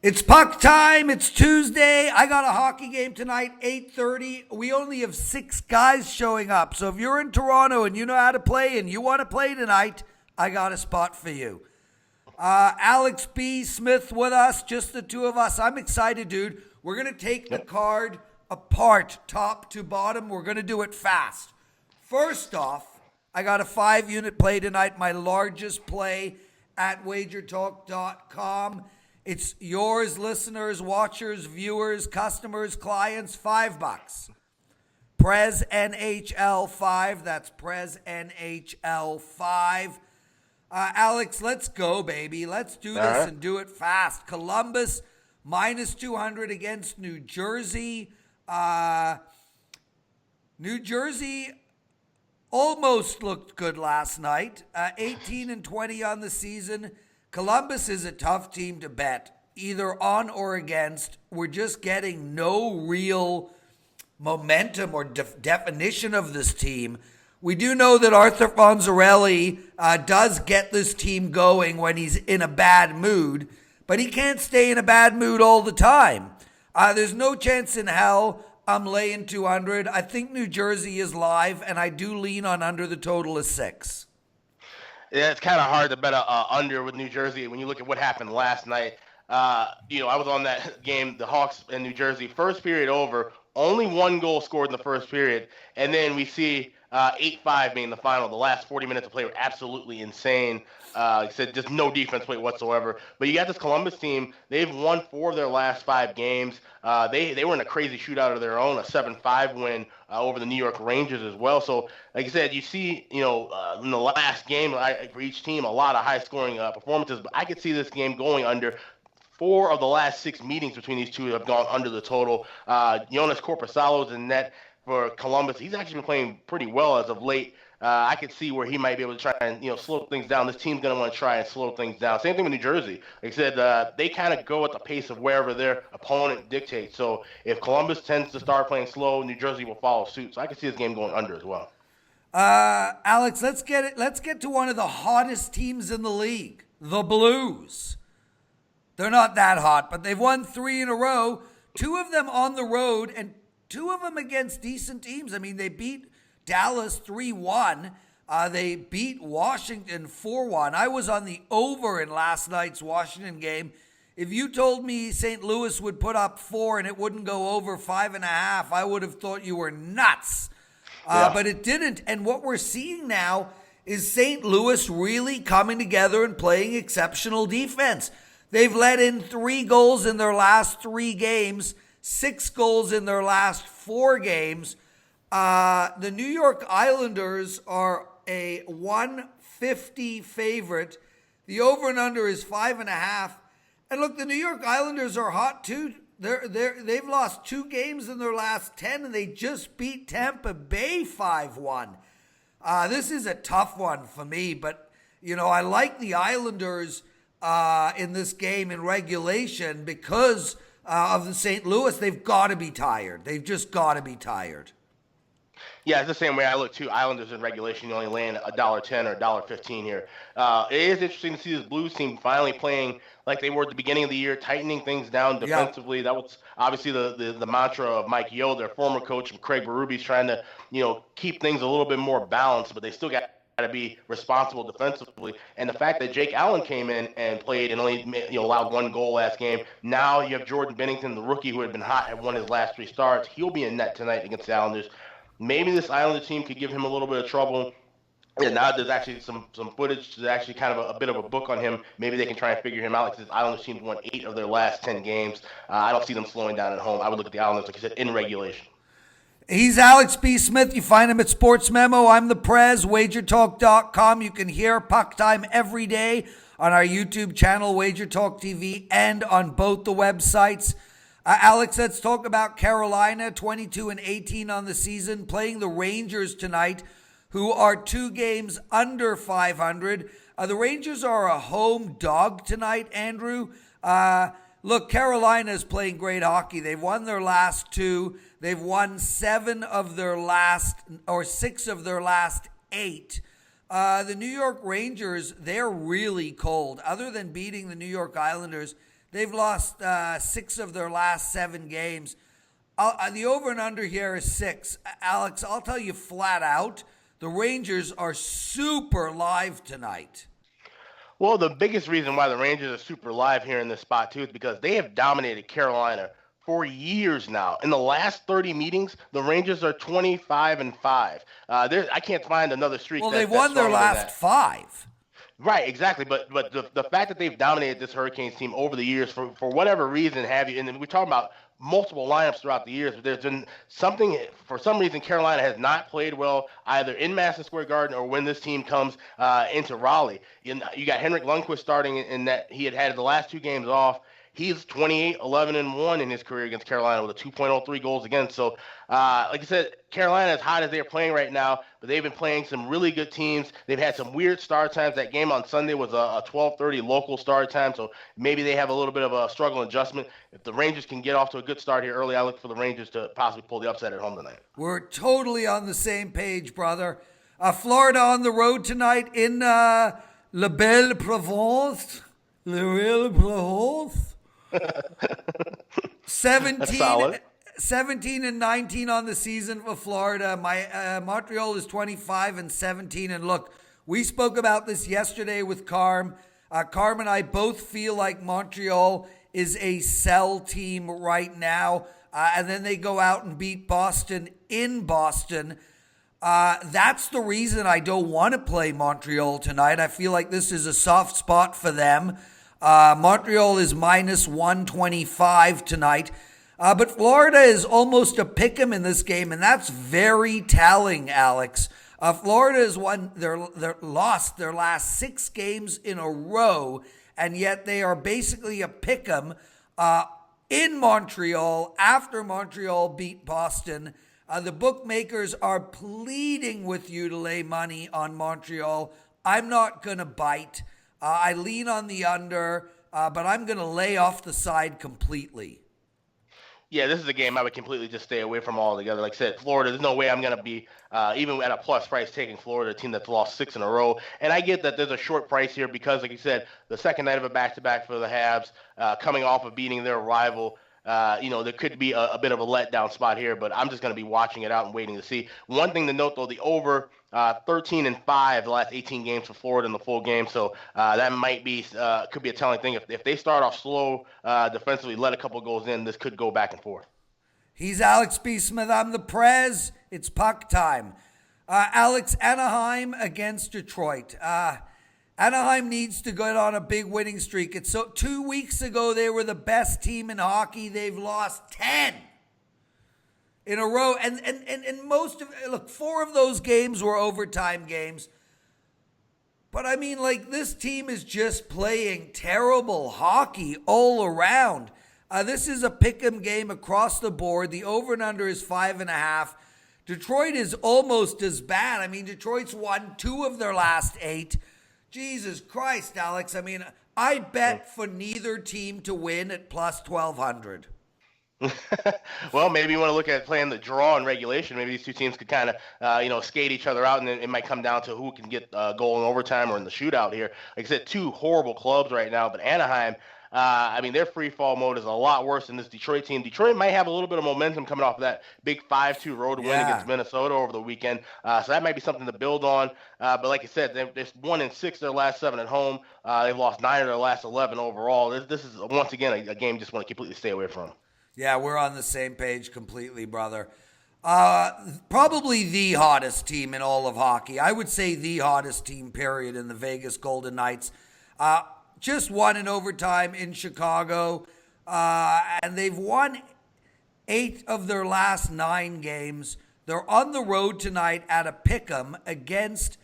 It's puck time. It's Tuesday. I got a hockey game tonight, 8:30. We only have 6 guys showing up. So if you're in Toronto and you know how to play and you want to play tonight, I got a spot for you. Alex B. Smith with us, just the two of us. I'm excited, dude. We're going to take the card apart, top to bottom. We're going to do it fast. First off, I got a 5-unit play tonight, my largest play at WagerTalk.com. It's yours, listeners, watchers, viewers, customers, clients, $5. Prez NHL 5. That's Prez NHL 5. Alex, let's go, baby. Let's do this and do it fast. Columbus minus 200 against New Jersey. New Jersey almost looked good last night. 18-20 on the season. Columbus is a tough team to bet, either on or against. We're just getting no real momentum or definition of this team. We do know that Arthur Fonzarelli does get this team going when he's in a bad mood, but he can't stay in a bad mood all the time. There's no chance in hell I'm laying 200. I think New Jersey is live, and I do lean on under the total of 6. Yeah, it's kind of hard to bet under with New Jersey when you look at what happened last night. I was on that game, the Hawks in New Jersey. First period over, only 1 goal scored in the first period, and then we see 8-5 being the final. The last 40 minutes of play were absolutely insane. Like I said, just no defense play whatsoever. But you got this Columbus team. They've won 4 of their last 5 games. They were in a crazy shootout of their own, a 7-5 win over the New York Rangers as well. So, like I said, you see, in the last game for each team, a lot of high-scoring performances. But I could see this game going under. 4 of the last 6 meetings between these two have gone under the total. Jonas Korpisalo's in net for Columbus. He's actually been playing pretty well as of late. I could see where he might be able to try and slow things down. This team's going to want to try and slow things down. Same thing with New Jersey. Like I said, they kind of go at the pace of wherever their opponent dictates. So if Columbus tends to start playing slow, New Jersey will follow suit. So I could see this game going under as well. Alex, let's get to one of the hottest teams in the league, the Blues. They're not that hot, but they've won 3 in a row, 2 of them on the road, and 2 of them against decent teams. I mean, they beat Dallas 3-1. They beat Washington 4-1. I was on the over in last night's Washington game. If you told me St. Louis would put up 4 and it wouldn't go over 5.5, I would have thought you were nuts. But it didn't. And what we're seeing now is St. Louis really coming together and playing exceptional defense. They've let in 3 goals in their last 3 games, 6 goals in their last 4 games. The New York Islanders are a 150 favorite. The over and under is 5.5. And look, the New York Islanders are hot too. They've lost 2 games in their last 10, and they just beat Tampa Bay 5-1. This is a tough one for me, but I like the Islanders in this game in regulation because of the St. Louis. They've got to be tired. They've just got to be tired. Yeah, it's the same way I look too. Islanders in regulation, you only land $1.10 or $1.15 here. It is interesting to see this Blues team finally playing like they were at the beginning of the year, tightening things down defensively. That was obviously the mantra of Mike Yeo, their former coach, and Craig Berube's trying to keep things a little bit more balanced, but they still got to be responsible defensively. And the fact that Jake Allen came in and played and only allowed 1 goal last game. Now you have Jordan Binnington, the rookie who had been hot, had won his last 3 starts. He'll be in net tonight against the Islanders. Maybe this Islander team could give him a little bit of trouble. And now there's actually some footage. There's actually kind of a bit of a book on him. Maybe they can try and figure him out. Like this Islanders team won 8 of their last 10 games. I don't see them slowing down at home. I would look at the Islanders, like I said, in regulation. He's Alex B. Smith. You find him at Sports Memo. I'm the Prez, WagerTalk.com. You can hear PuckTime every day on our YouTube channel, WagerTalk TV, and on both the websites. Alex, let's talk about Carolina, 22-18 on the season, playing the Rangers tonight, who are 2 games under 500. The Rangers are a home dog tonight, Andrew. Look, Carolina is playing great hockey. They've won their last 2. They've won 6 of their last 8. The New York Rangers, they're really cold. Other than beating the New York Islanders, They've lost 6 of their last 7 games. The over and under here is 6. Alex, I'll tell you flat out, the Rangers are super live tonight. Well, the biggest reason why the Rangers are super live here in this spot, too, is because they have dominated Carolina for years now. In the last 30 meetings, the Rangers are 25-5. I can't find another streak. Well, they've won their last 5. Right, exactly. But the fact that they've dominated this Hurricanes team over the years for whatever reason have you, and then we're talking about multiple lineups throughout the years, but there's been something, for some reason, Carolina has not played well either in Madison Square Garden or when this team comes into Raleigh. You got Henrik Lundqvist starting in that he had the last 2 games off. He's 28-11-1 in his career against Carolina with a 2.03 goals against. So, like I said, Carolina, as hot as they're playing right now, but they've been playing some really good teams. They've had some weird start times. That game on Sunday was a 12:30 local start time, so maybe they have a little bit of a struggle adjustment. If the Rangers can get off to a good start here early, I look for the Rangers to possibly pull the upset at home tonight. We're totally on the same page, brother. Florida on the road tonight in La Belle Provence. La Belle Provence. 17 and 19 on the season for Florida. Montreal is 25 and 17. And look, we spoke about this yesterday with Carm. Carm and I both feel like Montreal is a sell team right now. And then they go out and beat Boston in Boston. That's the reason I don't want to play Montreal tonight. I feel like this is a soft spot for them. Montreal is minus 125 tonight. But Florida is almost a pick'em in this game, and that's very telling, Alex. Florida has lost their last 6 games in a row, and yet they are basically a pick'em in Montreal after Montreal beat Boston. The bookmakers are pleading with you to lay money on Montreal. I'm not going to bite. I lean on the under, but I'm going to lay off the side completely. Yeah, this is a game I would completely just stay away from altogether. Like I said, Florida, there's no way I'm going to be, even at a plus price, taking Florida, a team that's lost 6 in a row. And I get that there's a short price here because, like you said, the second night of a back-to-back for the Habs, coming off of beating their rival. There could be a bit of a letdown spot here, but I'm just going to be watching it out and waiting to see. One thing to note, though, the over 13-5 the last 18 games for Florida in the full game, so that might be could be a telling thing. If they start off slow defensively, let a couple goals in, this could go back and forth. He's Alex B. Smith. I'm the Prez. It's puck time. Alex, Anaheim against Detroit. Anaheim needs to get on a big winning streak. It's 2 weeks ago they were the best team in hockey. They've lost 10 in a row, and most of 4 of those games were overtime games. But I mean, this team is just playing terrible hockey all around. This is a pick'em game across the board. The over and under is 5.5. Detroit is almost as bad. I mean, Detroit's won 2 of their last 8. Jesus Christ, Alex. I mean, I bet for neither team to win at plus 1,200. Well, maybe you want to look at playing the draw in regulation. Maybe these two teams could kind of, skate each other out, and it might come down to who can get a goal in overtime or in the shootout here. Like I said, 2 horrible clubs right now, but Anaheim, their free fall mode is a lot worse than this Detroit team. Detroit might have a little bit of momentum coming off of that big 5-2 road win against Minnesota over the weekend. So that might be something to build on. But like I said, they've 1-6 their last 7 at home. They've lost 9 of their last 11 overall. This is, once again, a game you just want to completely stay away from. Yeah, we're on the same page completely, brother. Probably the hottest team in all of hockey. I would say the hottest team, period, in the Vegas Golden Knights. Just won in overtime in Chicago, and they've won 8 of their last 9 games. They're on the road tonight at a pick'em against,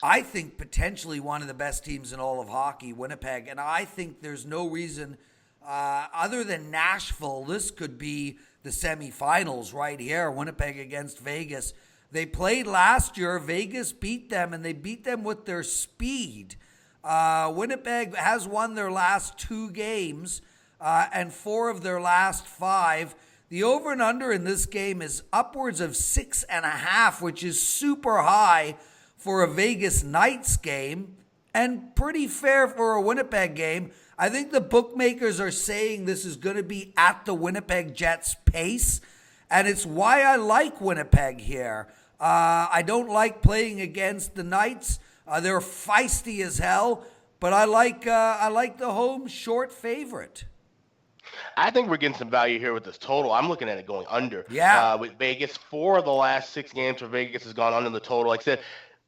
I think, potentially one of the best teams in all of hockey, Winnipeg. And I think there's no reason, other than Nashville, this could be the semifinals right here, Winnipeg against Vegas. They played last year. Vegas beat them, and they beat them with their speed. Winnipeg has won their last 2 games and 4 of their last 5. The over and under in this game is upwards of 6.5, which is super high for a Vegas Knights game and pretty fair for a Winnipeg game. I think the bookmakers are saying this is going to be at the Winnipeg Jets pace, and it's why I like Winnipeg here. I don't like playing against the Knights. They're feisty as hell, but I like the home short favorite. I think we're getting some value here with this total. I'm looking at it going under. Yeah. With Vegas, 4 of the last 6 games for Vegas has gone under the total. Like I said,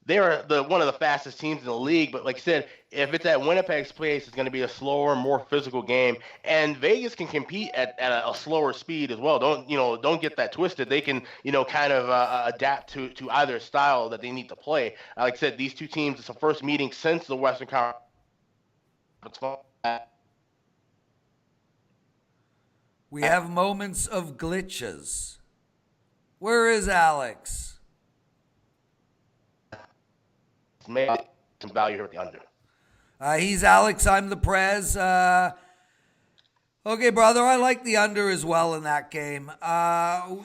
they're one of the fastest teams in the league. But like I said, if it's at Winnipeg's place, it's going to be a slower, more physical game. And Vegas can compete at a slower speed as well. Don't get that twisted. They can kind of adapt to either style that they need to play. Like I said, these two teams, it's the first meeting since the Western Conference. We have moments of glitches. Where is Alex? Maybe some value here at the under. He's Alex. I'm the Prez. Okay, brother, I like the under as well in that game.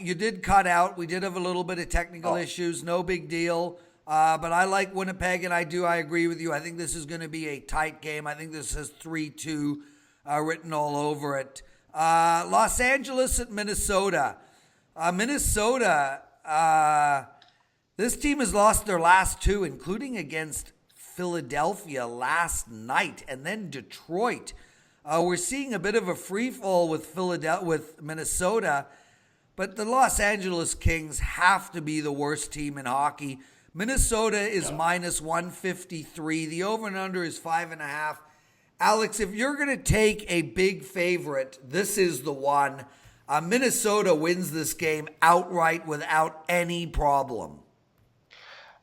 You did cut out. We did have a little bit of technical issues. No big deal. But I like Winnipeg, and I agree with you. I think this is going to be a tight game. I think this has 3-2 written all over it. Los Angeles at Minnesota. Minnesota, this team has lost their last 2, including against Philadelphia last night and then Detroit. We're seeing a bit of a free fall with Minnesota, but the Los Angeles Kings have to be the worst team in hockey. Minnesota is minus 153. The over and under is 5.5. Alex, if you're going to take a big favorite, this is the one. Minnesota wins this game outright without any problem.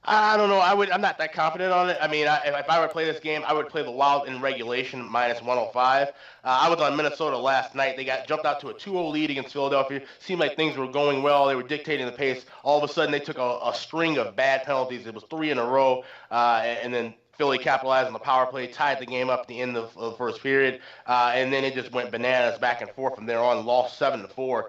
I don't know. I'm not that confident on it. I mean, if I were to play this game, I would play the Wild in regulation minus 105. I was on Minnesota last night. They jumped out to a 2-0 lead against Philadelphia. Seemed like things were going well. They were dictating the pace. All of a sudden, they took a string of bad penalties. It was 3 in a row, and then Philly capitalized on the power play, tied the game up at the end of the first period, and then it just went bananas back and forth from there on, lost 7-4.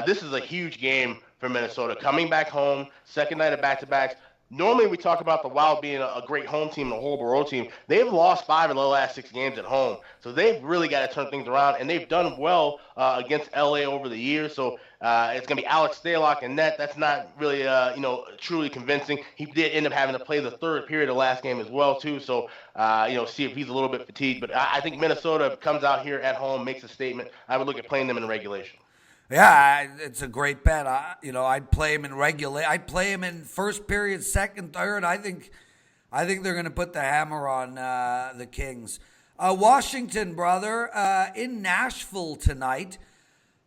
This is a huge game for Minnesota. Coming back home, second night of back-to-backs. Normally we talk about the Wild being a great home team and a horrible road team. They've lost 5 of the last 6 games at home, so they've really got to turn things around, and they've done well against LA over the years. So it's going to be Alex Stalock and net. That's not really truly convincing. He did end up having to play the third period of last game as well too. So see if he's a little bit fatigued. But I think Minnesota comes out here at home, makes a statement. I would look at playing them in regulation. Yeah, it's a great bet. I'd play him in I'd play him in first period, second, third. I think they're going to put the hammer on the Kings. Washington, brother, in Nashville tonight.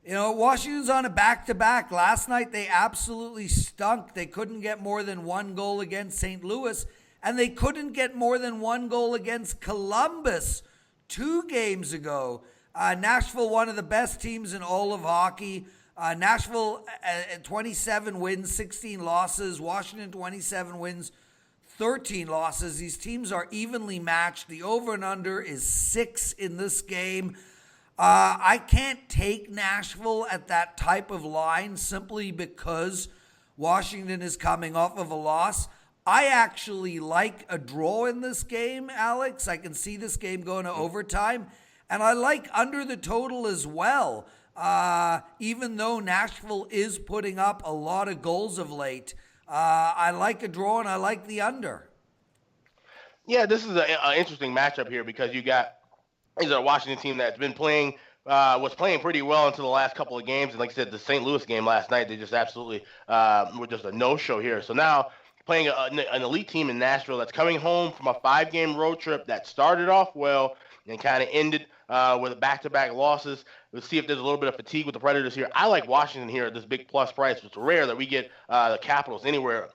Washington's on a back-to-back. Last night they absolutely stunk. They couldn't get more than 1 goal against St. Louis, and they couldn't get more than 1 goal against Columbus 2 games ago. Nashville, one of the best teams in all of hockey. Nashville, 27 wins, 16 losses. Washington, 27 wins, 13 losses. These teams are evenly matched. The over and under is 6 in this game. I can't take Nashville at that type of line simply because Washington is coming off of a loss. I actually like a draw in this game, Alex. I can see this game going to overtime. And I like under the total as well. Even though Nashville is putting up a lot of goals of late, I like a draw and I like the under. Yeah, this is an interesting matchup here because you got a Washington team that's been playing, was playing pretty well until the last couple of games. And like I said, the St. Louis game last night, they just absolutely were just a no-show here. So now playing an elite team in Nashville that's coming home from a 5-game road trip that started off well and kind of ended with back-to-back losses. We'll see if there's a little bit of fatigue with the Predators here. I like Washington here at this big plus price. It's rare that we get the Capitals anywhere,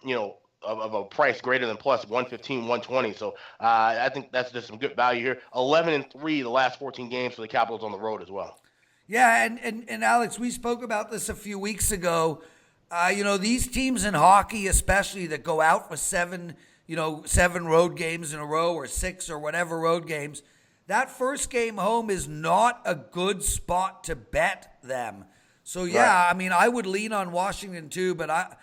of a price greater than plus 115, 120. So I think that's just some good value here. 11-3 the last 14 games for the Capitals on the road as well. Yeah, and Alex, we spoke about this a few weeks ago. These teams in hockey, especially that go out for 7 road games in a row or 6 or whatever road games, that first game home is not a good spot to bet them. So, yeah, right. I mean, I would lean on Washington too, but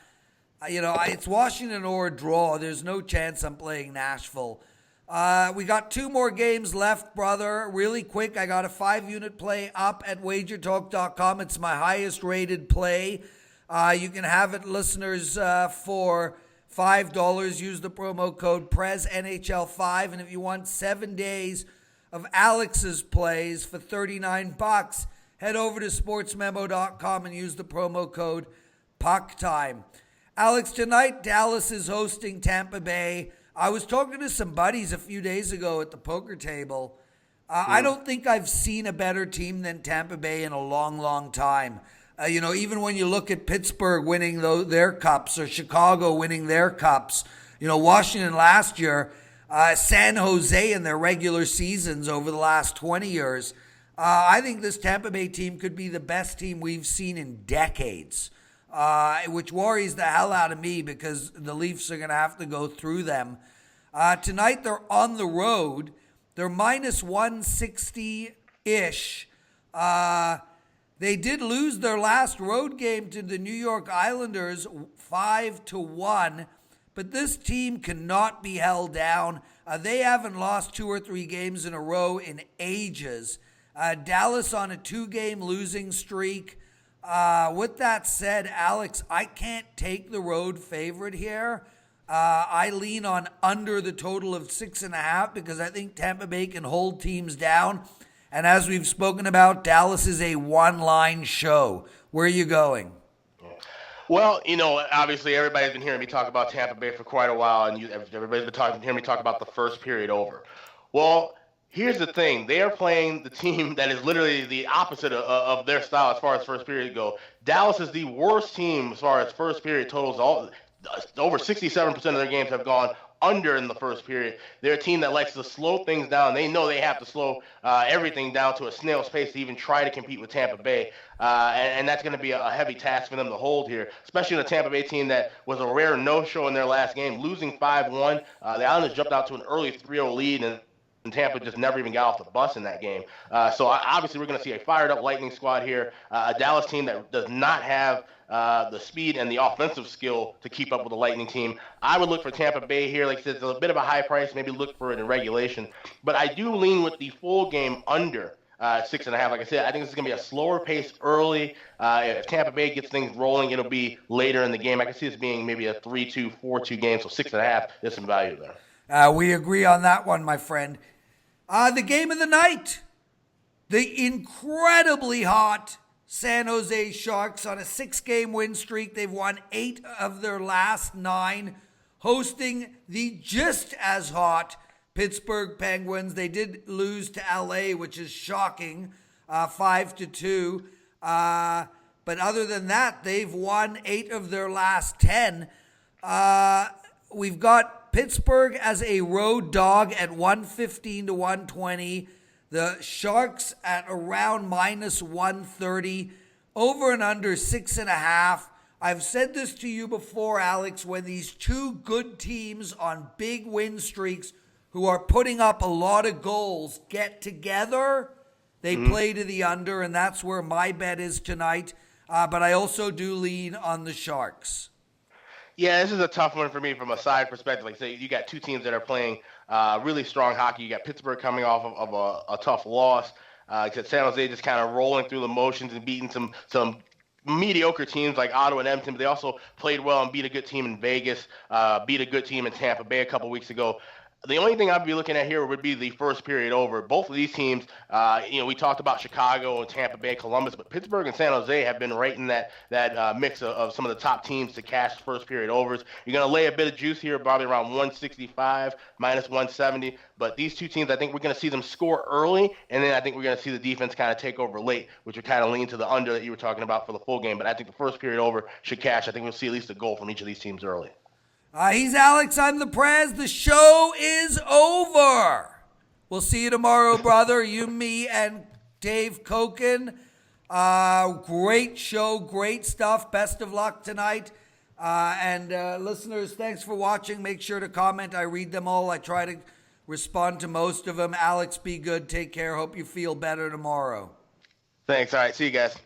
it's Washington or a draw. There's no chance I'm playing Nashville. We got 2 more games left, brother. Really quick, I got a 5-unit play up at WagerTalk.com. It's my highest rated play. You can have it, listeners, for $5. Use the promo code Prez NHL5. And if you want 7 days of Alex's plays for $39, head over to sportsmemo.com and use the promo code PuckTime. Alex, tonight Dallas is hosting Tampa Bay. I was talking to some buddies a few days ago at the poker table. I don't think I've seen a better team than Tampa Bay in a long, long time. Even when you look at Pittsburgh winning their cups or Chicago winning their cups, Washington last year, San Jose in their regular seasons over the last 20 years. I think this Tampa Bay team could be the best team we've seen in decades, which worries the hell out of me because the Leafs are going to have to go through them. Tonight they're on the road. They're minus 160-ish. They did lose their last road game to the New York Islanders 5-1, but this team cannot be held down. They haven't lost 2 or 3 games in a row in ages. Dallas on a 2-game losing streak. With that said, Alex, I can't take the road favorite here. I lean on under the total of 6.5 because I think Tampa Bay can hold teams down. And as we've spoken about, Dallas is a one-line show. Where are you going? Well, obviously everybody's been hearing me talk about Tampa Bay for quite a while, and everybody's been hearing me talk about the first period over. Well, here's the thing. They are playing the team that is literally the opposite of their style as far as first period go. Dallas is the worst team as far as first period totals. Over 67% of their games have gone under in the first period. They're a team that likes to slow things down. They know they have to slow everything down to a snail's pace to even try to compete with Tampa Bay. And that's going to be a heavy task for them to hold here, especially in a Tampa Bay team that was a rare no-show in their last game, losing 5-1. The Islanders jumped out to an early 3-0 lead, and Tampa just never even got off the bus in that game. So obviously we're going to see a fired-up Lightning squad here, a Dallas team that does not have the speed and the offensive skill to keep up with the Lightning team. I would look for Tampa Bay here. Like I said, it's a bit of a high price. Maybe look for it in regulation. But I do lean with the full game under 6.5. Like I said, I think this is going to be a slower pace early. If Tampa Bay gets things rolling, it'll be later in the game. I can see this being maybe a 3-2, 4-2 game. So 6.5, there's some value there. We agree on that one, my friend. The game of the night. The incredibly hot San Jose Sharks on a 6-game win streak. They've won 8 of their last 9, hosting the just as hot Pittsburgh Penguins. They did lose to LA, which is shocking, 5-2. But other than that, they've won 8 of their last 10. We've got Pittsburgh as a road dog at 115 to 120. The Sharks at around minus 130. Over and under 6.5. I've said this to you before, Alex, when these 2 good teams on big win streaks who are putting up a lot of goals get together, they play to the under, and that's where my bet is tonight. But I also do lean on the Sharks. Yeah, this is a tough one for me from a side perspective. Like, say, you got 2 teams that are playing really strong hockey. You got Pittsburgh coming off of a tough loss. San Jose just kind of rolling through the motions and beating some mediocre teams like Ottawa and Edmonton. But they also played well and beat a good team in Vegas, beat a good team in Tampa Bay a couple weeks ago. The only thing I'd be looking at here would be the first period over. Both of these teams, we talked about Chicago and Tampa Bay, Columbus, but Pittsburgh and San Jose have been right in that mix of some of the top teams to cash first period overs. You're going to lay a bit of juice here, probably around 165, minus 170. But these 2 teams, I think we're going to see them score early, and then I think we're going to see the defense kind of take over late, which would kind of lean to the under that you were talking about for the full game. But I think the first period over should cash. I think we'll see at least a goal from each of these teams early. He's Alex. I'm the Prez. The show is over. We'll see you tomorrow, brother. You, me, and Dave Koken. Great show. Great stuff. Best of luck tonight. And listeners, thanks for watching. Make sure to comment. I read them all. I try to respond to most of them. Alex, be good. Take care. Hope you feel better tomorrow. Thanks. All right. See you guys.